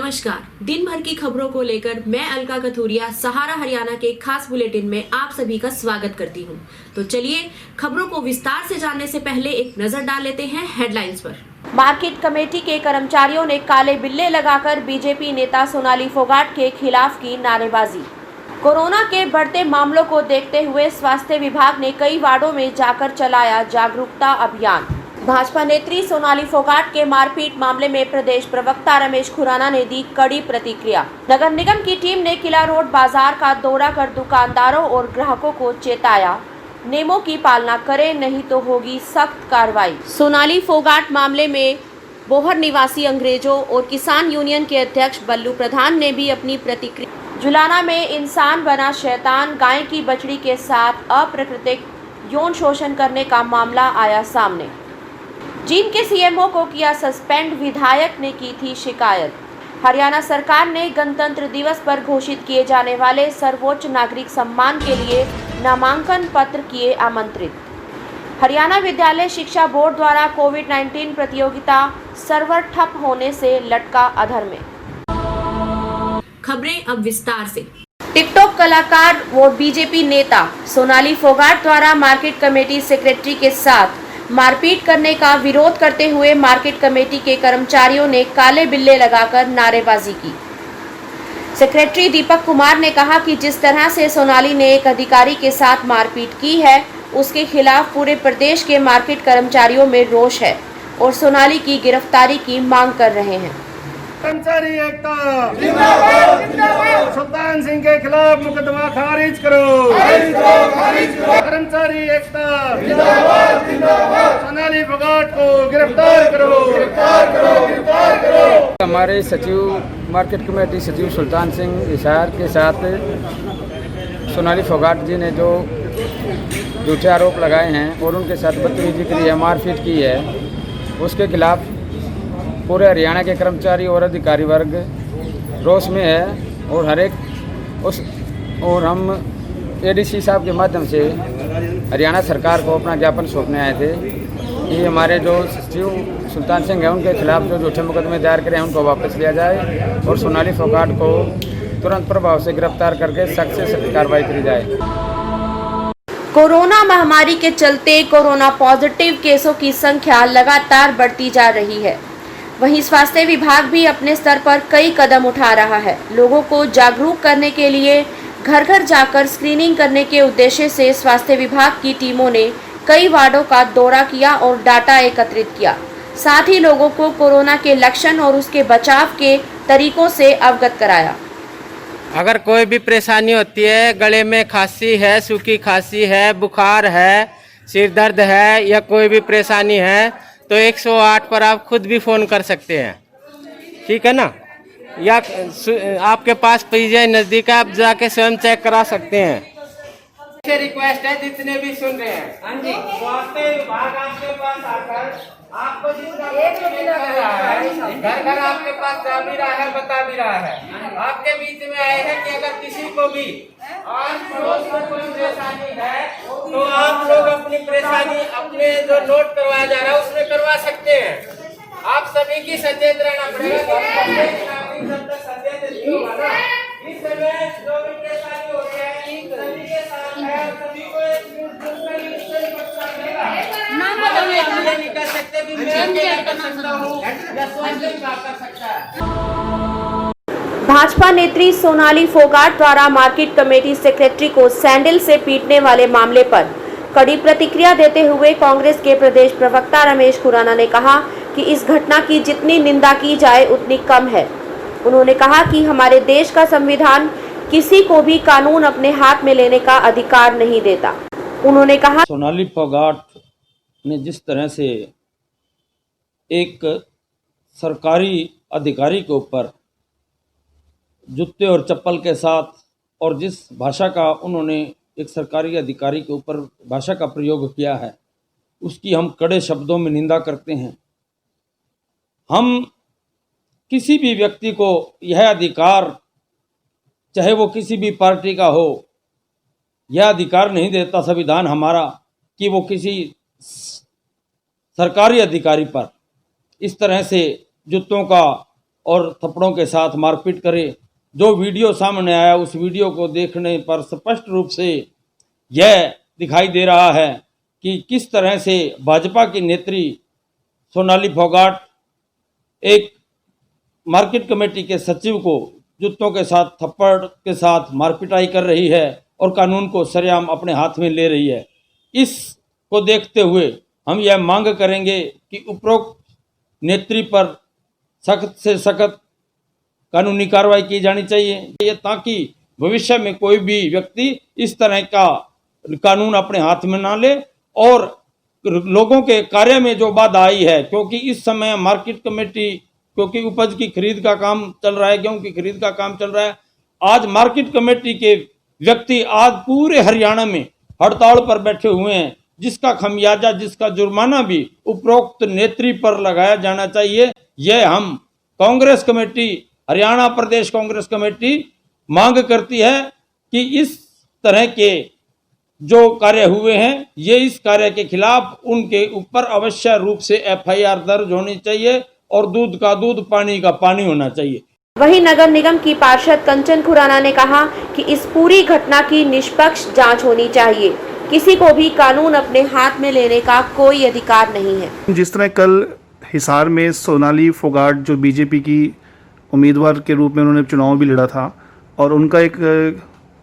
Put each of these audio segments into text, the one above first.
नमस्कार। दिन भर की खबरों को लेकर मैं अलका कथूरिया सहारा हरियाणा के खास बुलेटिन में आप सभी का स्वागत करती हूं। तो चलिए खबरों को विस्तार से जानने से पहले एक नजर डाल लेते हैं हेडलाइंस पर। मार्केट कमेटी के कर्मचारियों ने काले बिल्ले लगाकर बीजेपी नेता सोनाली फोगाट के खिलाफ की नारेबाजी। कोरोना के बढ़ते मामलों को देखते हुए स्वास्थ्य विभाग ने कई वार्डों में जाकर चलाया जागरूकता अभियान। भाजपा नेत्री सोनाली फोगाट के मारपीट मामले में प्रदेश प्रवक्ता रमेश खुराना ने दी कड़ी प्रतिक्रिया। नगर निगम की टीम ने किला रोड बाजार का दौरा कर दुकानदारों और ग्राहकों को चेताया, नियमों की पालना करें नहीं तो होगी सख्त कार्रवाई। सोनाली फोगाट मामले में बोहर निवासी अंग्रेजों और किसान यूनियन के अध्यक्ष बल्लू प्रधान ने भी अपनी प्रतिक्रिया। जुलाना में इंसान बना शैतान गाय की बछड़ी के साथ अप्राकृतिक यौन शोषण करने का मामला आया सामने। जींद के सीएमओ को किया सस्पेंड, विधायक ने की थी शिकायत। हरियाणा सरकार ने गणतंत्र दिवस पर घोषित किए जाने वाले सर्वोच्च नागरिक सम्मान के लिए नामांकन पत्र किए आमंत्रित। हरियाणा विद्यालय शिक्षा बोर्ड द्वारा कोविड-19 प्रतियोगिता सर्वर ठप होने से लटका अधर में। खबरें अब विस्तार से। टिकटॉक कलाकार व बीजेपी नेता सोनाली फोगाट द्वारा मार्केट कमेटी सेक्रेटरी के साथ मारपीट करने का विरोध करते हुए मार्केट कमेटी के कर्मचारियों ने काले बिल्ले लगाकर नारेबाजी की। सेक्रेटरी दीपक कुमार ने कहा कि जिस तरह से सोनाली ने एक अधिकारी के साथ मारपीट की है, उसके खिलाफ पूरे प्रदेश के मार्केट कर्मचारियों में रोष है और सोनाली की गिरफ्तारी की मांग कर रहे हैं। कर्मचारी एकता जिंदाबाद जिंदाबाद। सुल्तान सिंह के खिलाफ मुकदमा खारिज करो, कर्मचारी एकता जिंदाबाद जिंदाबाद। सोनाली फोगाट को गिरफ्तार करो, गिरफ्तार करो, गिरफ्तार करो। हमारे सचिव मार्केट कमेटी सचिव सुल्तान सिंह हिसार के साथ सोनाली फोगाट जी ने जो झूठे आरोप लगाए हैं और उनके साथ बदतमीजी की है, मारपीट की है, उसके खिलाफ पूरे हरियाणा के कर्मचारी और अधिकारी वर्ग रोष में है और हर एक और हम एडीसी साहब के माध्यम से हरियाणा सरकार को अपना ज्ञापन सौंपने आए थे कि हमारे जो सचिव सुल्तान सिंह हैं उनके खिलाफ जो झूठे मुकदमे दायर करें उनको वापस लिया जाए और सोनाली फोगाट को तुरंत प्रभाव से गिरफ्तार करके सख्त से सख्त कार्रवाई करी जाए। कोरोना महामारी के चलते कोरोना पॉजिटिव केसों की संख्या लगातार बढ़ती जा रही है। वहीं स्वास्थ्य विभाग भी अपने स्तर पर कई कदम उठा रहा है। लोगों को जागरूक करने के लिए घर घर जाकर स्क्रीनिंग करने के उद्देश्य से स्वास्थ्य विभाग की टीमों ने कई वार्डों का दौरा किया और डाटा एकत्रित किया। साथ ही लोगों को कोरोना के लक्षण और उसके बचाव के तरीकों से अवगत कराया। अगर कोई भी परेशानी होती है, गले में खांसी है, सूखी खांसी है, बुखार है, सिर दर्द है या कोई भी परेशानी है तो 108 पर आप खुद भी फ़ोन कर सकते हैं, ठीक है ना। या आपके पास पीजीआई नज़दीक है, आप जाके स्वयं चेक करा सकते हैं। रिक्वेस्ट है जितने भी सुन रहे हैं, हाँ जी, स्वास्थ्य विभाग आपके पास आकर आपको जितना घर घर आपके पास जा भी रहा है, बता भी रहा है। आपके बीच में आए हैं कि अगर किसी को भी आस पड़ोस में कोई परेशानी है तो आप लोग अपनी परेशानी अपने जो नोट करवाया जा रहा है उसमें करवा सकते हैं। आप सभी की सचेत रहना पड़ेगा। सचेत नहीं होगा ना, इस समय जो भी परेशानी हो रही है सभी के साथ है, सभी को नहीं कर सकते कि मैं अकेले कर सकता हूँ या स्वयं कर सकता है। भाजपा नेत्री सोनाली फोगाट द्वारा मार्केट कमेटी सेक्रेटरी को सैंडल से पीटने वाले मामले पर कड़ी प्रतिक्रिया देते हुए कांग्रेस के प्रदेश प्रवक्ता रमेश खुराना ने कहा कि इस घटना की जितनी निंदा की जाए उतनी कम है। उन्होंने कहा कि हमारे देश का संविधान किसी को भी कानून अपने हाथ में लेने का अधिकार नहीं देता। उन्होंने कहा सोनाली फोगाट ने जिस तरह से एक सरकारी अधिकारी के ऊपर जूते और चप्पल के साथ और जिस भाषा का उन्होंने एक सरकारी अधिकारी के ऊपर भाषा का प्रयोग किया है, उसकी हम कड़े शब्दों में निंदा करते हैं। हम किसी भी व्यक्ति को यह अधिकार, चाहे वो किसी भी पार्टी का हो, यह अधिकार नहीं देता संविधान हमारा कि वो किसी सरकारी अधिकारी पर इस तरह से जूतों का और थप्पड़ों के साथ मारपीट करे। जो वीडियो सामने आया उस वीडियो को देखने पर स्पष्ट रूप से यह दिखाई दे रहा है कि किस तरह से भाजपा की नेत्री सोनाली फोगाट एक मार्केट कमेटी के सचिव को जूतों के साथ थप्पड़ के साथ मारपिटाई कर रही है और कानून को सरेआम अपने हाथ में ले रही है। इसको देखते हुए हम यह मांग करेंगे कि उपरोक्त नेत्री पर सख्त से सख्त कानूनी कार्रवाई की जानी चाहिए, ताकि भविष्य में कोई भी व्यक्ति इस तरह का कानून अपने हाथ में ना ले और लोगों के कार्य में जो बाधा आई है, क्योंकि इस समय मार्केट कमेटी, क्योंकि उपज की खरीद का काम चल रहा है, गेहूं की खरीद का काम चल रहा है, आज मार्केट कमेटी के व्यक्ति आज पूरे हरियाणा में हड़ताल पर बैठे हुए हैं, जिसका खमियाजा, जिसका जुर्माना भी उपरोक्त नेत्री पर लगाया जाना चाहिए। यह हम कांग्रेस कमेटी, हरियाणा प्रदेश कांग्रेस कमेटी मांग करती है कि इस तरह के जो कार्य हुए हैं, ये इस कार्य के खिलाफ उनके ऊपर अवश्य रूप से FIR दर्ज होनी चाहिए और दूध का दूध, पानी का पानी होना चाहिए। वहीं नगर निगम की पार्षद कंचन खुराना ने कहा कि इस पूरी घटना की निष्पक्ष जांच होनी चाहिए। किसी को भी कानून अपने हाथ में लेने का कोई अधिकार नहीं है। जिस तरह कल हिसार में सोनाली फोगाट जो बीजेपी की उम्मीदवार के रूप में उन्होंने चुनाव भी लड़ा था और उनका एक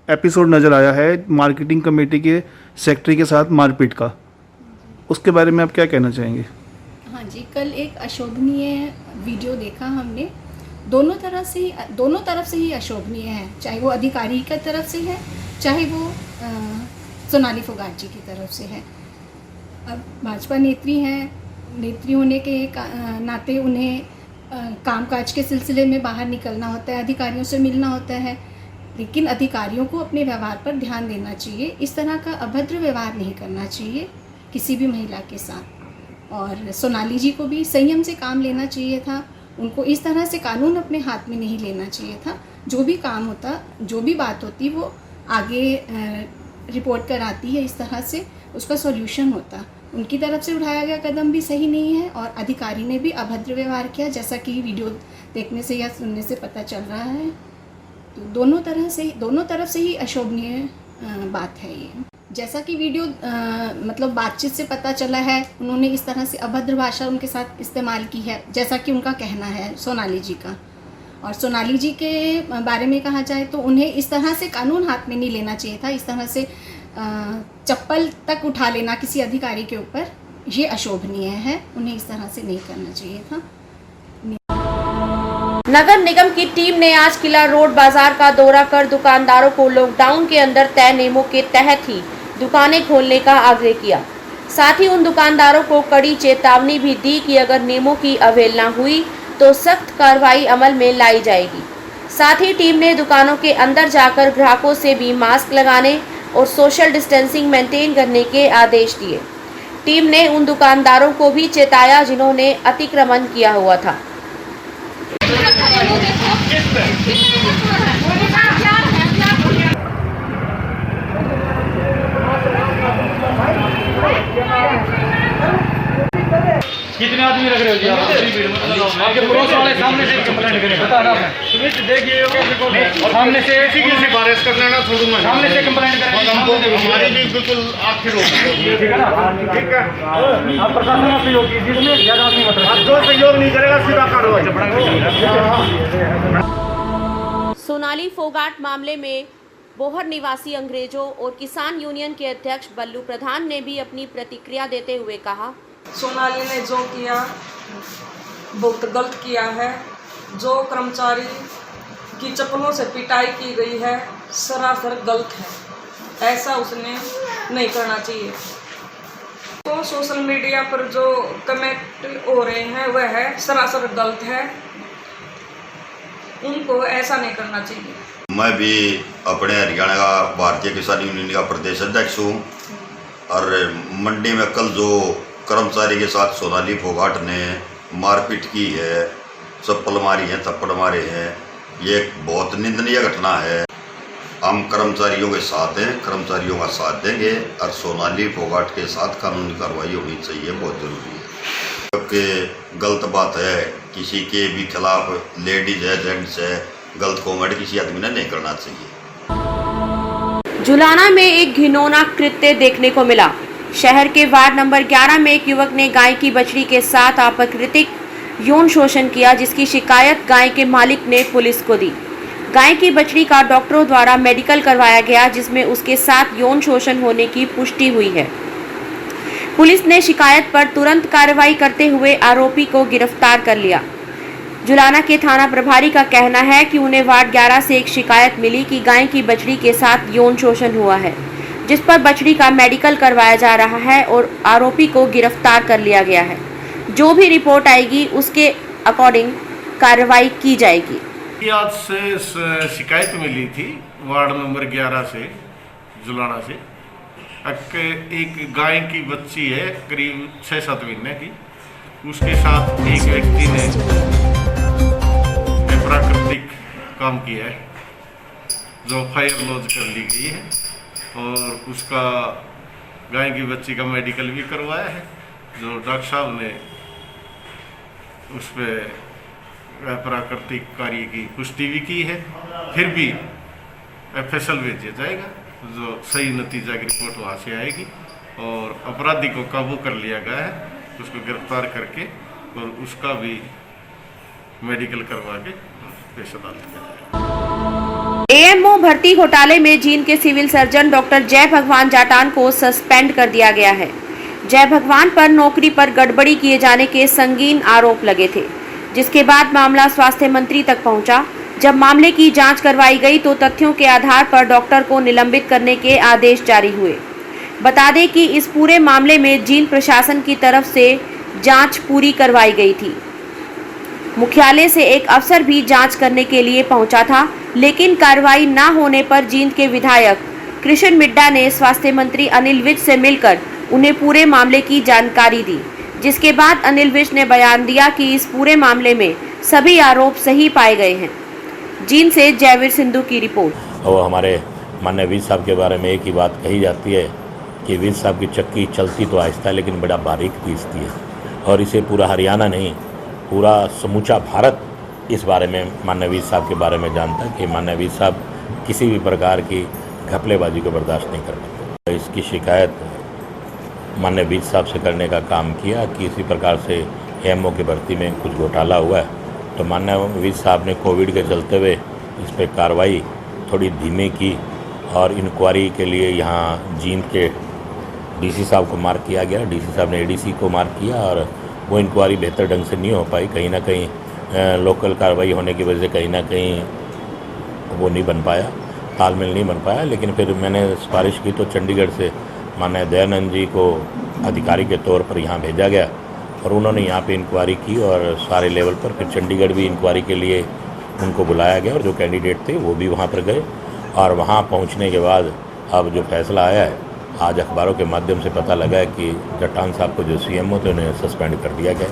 एपिसोड नज़र आया है मार्केटिंग कमेटी के सेक्रेटरी के साथ मारपीट का, उसके बारे में आप क्या कहना चाहेंगे? हाँ जी, कल एक अशोभनीय वीडियो देखा हमने। दोनों तरफ से ही अशोभनीय है, चाहे वो अधिकारी की तरफ से है, चाहे वो सोनाली फोगाट जी की तरफ से है। अब भाजपा नेत्री हैं, नेत्री होने के नाते उन्हें कामकाज के सिलसिले में बाहर निकलना होता है, अधिकारियों से मिलना होता है, लेकिन अधिकारियों को अपने व्यवहार पर ध्यान देना चाहिए। इस तरह का अभद्र व्यवहार नहीं करना चाहिए किसी भी महिला के साथ। और सोनाली जी को भी संयम से काम लेना चाहिए था, उनको इस तरह से कानून अपने हाथ में नहीं लेना चाहिए था। जो भी काम होता, जो भी बात होती, वो आगे रिपोर्ट कराती है, इस तरह से उसका सॉल्यूशन होता। उनकी तरफ से उठाया गया कदम भी सही नहीं है और अधिकारी ने भी अभद्र व्यवहार किया, जैसा कि वीडियो देखने से या सुनने से पता चल रहा है। तो दोनों तरफ से ही अशोभनीय बात है ये। जैसा कि वीडियो मतलब बातचीत से पता चला है, उन्होंने इस तरह से अभद्र भाषा उनके साथ इस्तेमाल की है, जैसा कि उनका कहना है सोनाली जी का। और सोनाली जी के बारे में कहा जाए तो उन्हें इस तरह से कानून हाथ में नहीं लेना चाहिए था, इस तरह से चप्पल तक उठा लेना किसी अधिकारी के ऊपर, ये अशोभनीय है, उन्हें इस तरह से नहीं करना चाहिए था। नगर निगम की टीम ने आज किला रोड बाजार का दौरा कर दुकानदारों को लॉकडाउन के अंदर तय नियमों के तहत ही दुकानें खोलने का आग्रह किया। साथ ही उन दुकानदारों को कड़ी चेतावनी भी दी कि अगर नियमों की अवहेलना हुई तो सख्त कार्रवाई अमल में लाई जाएगी। साथ ही टीम ने दुकानों के अंदर जाकर ग्राहकों से भी मास्क लगाने और सोशल डिस्टेंसिंग मेंटेन करने के आदेश दिए। टीम ने उन दुकानदारों को भी चेताया जिन्होंने अतिक्रमण किया हुआ था। कितने आदमी रख रहे हो जी आप? आपके पड़ोस वाले सामने से कंप्लेंट करें, बता ना देखिए और सामने से ऐसी की सिफारिश कर लेना, छोड़ूंगा सामने से कंप्लेंट करें, हमारी भी बिल्कुल आपकी रोक, ठीक है ना? ठीक है, आप प्रशासन का सहयोग कीजिए, इसमें ज़्यादा नहीं मतलब आप जो सहयोग नहीं करेगा सीधा कार्रवाई। सोनाली फोगाट मामले में बोहर निवासी अंग्रेजों और किसान यूनियन के अध्यक्ष बल्लू प्रधान ने भी अपनी प्रतिक्रिया देते हुए कहा, सोनाली ने जो किया बहुत गलत किया है। जो कर्मचारी की चप्पलों से पिटाई की गई है सरासर गलत है, ऐसा उसने नहीं करना चाहिए। तो सोशल मीडिया पर जो कमेंट हो रहे हैं वह है सरासर गलत है, उनको ऐसा नहीं करना चाहिए। मैं भी अपने हरियाणा का भारतीय किसान यूनियन का प्रदेश अध्यक्ष हूँ और मंडी में कल जो कर्मचारी के साथ सोनाली फोगाट ने मारपीट की है, चप्पल मारी है, थप्पड़ मारे हैं, ये एक बहुत निंदनीय घटना है। हम कर्मचारियों के साथ हैं, कर्मचारियों का साथ देंगे और सोनाली फोगाट के साथ कानूनी कार्रवाई होनी चाहिए, बहुत ज़रूरी है। क्योंकि गलत बात है किसी के भी खिलाफ लेडीज है जेंट्स है गलत कॉमेंट किसी आदमी ने नहीं करना चाहिए। जुलाना में एक घिनौना कृत्य देखने को मिला। शहर के वार्ड नंबर 11 में एक युवक ने गाय की बछड़ी के साथ अप्राकृतिक यौन शोषण किया, जिसकी शिकायत गाय के मालिक ने पुलिस को दी। गाय की बछड़ी का डॉक्टरों द्वारा मेडिकल करवाया गया, जिसमें उसके साथ यौन शोषण होने की पुष्टि हुई है। पुलिस ने शिकायत पर तुरंत कार्रवाई करते हुए आरोपी को गिरफ्तार कर लिया। जुलाना के थाना प्रभारी का कहना है कि उन्हें वार्ड 11 से एक शिकायत मिली कि गाय की बछड़ी के साथ यौन शोषण हुआ है, जिस पर बछड़ी का मेडिकल करवाया जा रहा है और आरोपी को गिरफ्तार कर लिया गया है। जो भी रिपोर्ट आएगी उसके अकॉर्डिंग कार्रवाई की जाएगी। आज से शिकायत मिली थी वार्ड नंबर 11 से जुलाना से। एक गाय की बच्ची है करीब 6-7 महीने की, उसके साथ एक व्यक्ति ने प्राकृतिक काम किया है जो फायर लॉज कर ली गई है, और उसका गाय की बच्ची का मेडिकल भी करवाया है, जो डॉक्टर साहब ने उस पर प्राकृतिक कार्य की पुष्टि भी की है। फिर भी FSL भेजा जाएगा, जो सही नतीजा की रिपोर्ट वहाँ से आएगी और अपराधी को काबू कर लिया गया है, उसको गिरफ्तार करके और उसका भी मेडिकल करवा के पेश अदालत। AMO भर्ती घोटाले में जींद के सिविल सर्जन डॉक्टर जय भगवान जाटान को सस्पेंड कर दिया गया है। जय भगवान पर नौकरी पर गड़बड़ी किए जाने के संगीन आरोप लगे थे, जिसके बाद मामला स्वास्थ्य मंत्री तक पहुंचा। जब मामले की जांच करवाई गई तो तथ्यों के आधार पर डॉक्टर को निलंबित करने के आदेश जारी हुए। बता दें कि इस पूरे मामले में जींद प्रशासन की तरफ से जांच पूरी करवाई गई थी। मुख्यालय से एक अफसर भी जांच करने के लिए पहुंचा था, लेकिन कार्रवाई न होने पर जींद के विधायक कृष्ण मिड्डा ने स्वास्थ्य मंत्री अनिल विज से मिलकर उन्हें पूरे मामले की जानकारी दी, जिसके बाद अनिल विज ने बयान दिया कि इस पूरे मामले में सभी आरोप सही पाए गए हैं। जींद से जयवीर सिंधु की रिपोर्ट। और हमारे माननीय विज साहब के बारे में एक ही बात कही जाती है कि विज साहब की चक्की चलती तो आहिस्ता है लेकिन बड़ा बारीक पीसती है, और इसे पूरा हरियाणा नहीं पूरा समूचा भारत इस बारे में माननीय विज साहब के बारे में जानता है कि माननीय विज साहब किसी भी प्रकार की घपलेबाजी को बर्दाश्त नहीं कर पाते। इसकी शिकायत माननीय विज साहब से करने का काम किया कि इसी प्रकार से AMO की भर्ती में कुछ घोटाला हुआ है, तो माननीय विज साहब ने कोविड के चलते हुए इस पर कार्रवाई थोड़ी धीमे की और इंक्वायरी के लिए यहाँ जींद के DC साहब को मार्क किया गया। DC साहब ने ADC को मार्क किया और वो इंक्वायरी बेहतर ढंग से नहीं हो पाई। कहीं ना कहीं लोकल कार्रवाई होने की वजह से कहीं ना कहीं वो नहीं बन पाया, तालमेल नहीं बन पाया। लेकिन फिर मैंने सिफारिश की तो चंडीगढ़ से माननीय दयानंद जी को अधिकारी के तौर पर यहाँ भेजा गया और उन्होंने यहाँ पे इंक्वायरी की और सारे लेवल पर फिर चंडीगढ़ भी इंक्वायरी के लिए उनको बुलाया गया और जो कैंडिडेट थे वो भी वहाँ पर गए। और वहाँ पहुँचने के बाद अब जो फैसला आया है, आज अखबारों के माध्यम से पता लगा है कि जटान साहब को जो CMO थे उन्हें सस्पेंड कर दिया गया।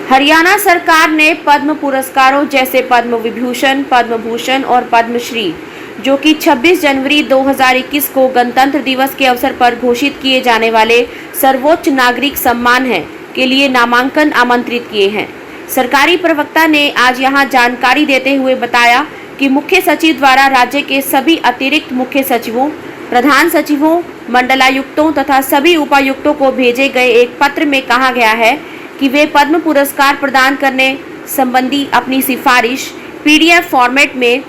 हरियाणा सरकार ने पद्म पुरस्कारों जैसे पद्म विभूषण, पद्म भूषण और पद्मश्री, जो कि 26 जनवरी 2021 को गणतंत्र दिवस के अवसर पर घोषित किए जाने वाले सर्वोच्च नागरिक सम्मान है, के लिए नामांकन आमंत्रित किए हैं। सरकारी प्रवक्ता ने आज यहां जानकारी देते हुए बताया कि मुख्य सचिव द्वारा राज्य के सभी अतिरिक्त मुख्य सचिवों, प्रधान सचिवों, मंडलायुक्तों तथा सभी उपायुक्तों को भेजे गए एक पत्र में कहा गया है कि वे पद्म पुरस्कार प्रदान करने संबंधी अपनी सिफारिश PDF फॉर्मेट में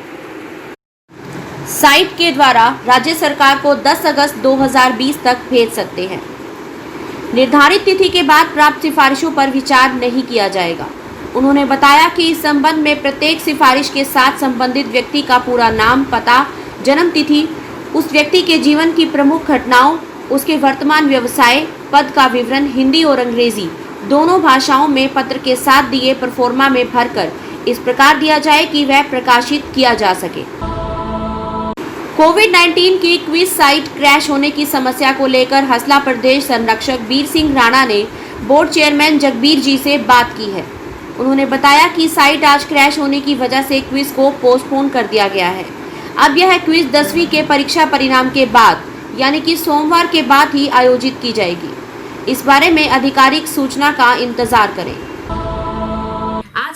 साइट के द्वारा राज्य सरकार को 10 अगस्त 2020 तक भेज सकते हैं। निर्धारित तिथि के बाद प्राप्त सिफारिशों पर विचार नहीं किया जाएगा। उन्होंने बताया कि इस संबंध में प्रत्येक सिफारिश के साथ संबंधित व्यक्ति का पूरा नाम, पता, जन्म तिथि, उस व्यक्ति के जीवन की प्रमुख घटनाओं, उसके वर्तमान व्यवसाय, पद का विवरण हिंदी और अंग्रेजी दोनों भाषाओं में पत्र के साथ दिए प्रोफार्मा में भरकर इस प्रकार दिया जाए कि वह प्रकाशित किया जा सके। कोविड-19 की क्विज साइट क्रैश होने की समस्या को लेकर हसला प्रदेश संरक्षक वीर सिंह राणा ने बोर्ड चेयरमैन जगबीर जी से बात की है। उन्होंने बताया कि साइट आज क्रैश होने की वजह से क्विज को पोस्टपोन कर दिया गया है। अब यह क्विज 10वीं के परीक्षा परिणाम के बाद यानी कि सोमवार के बाद ही आयोजित की जाएगी। इस बारे में आधिकारिक सूचना का इंतजार करें।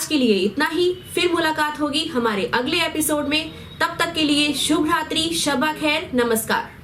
के लिए इतना ही। फिर मुलाकात होगी हमारे अगले एपिसोड में। तब तक के लिए शुभ रात्रि, शब खैर, नमस्कार।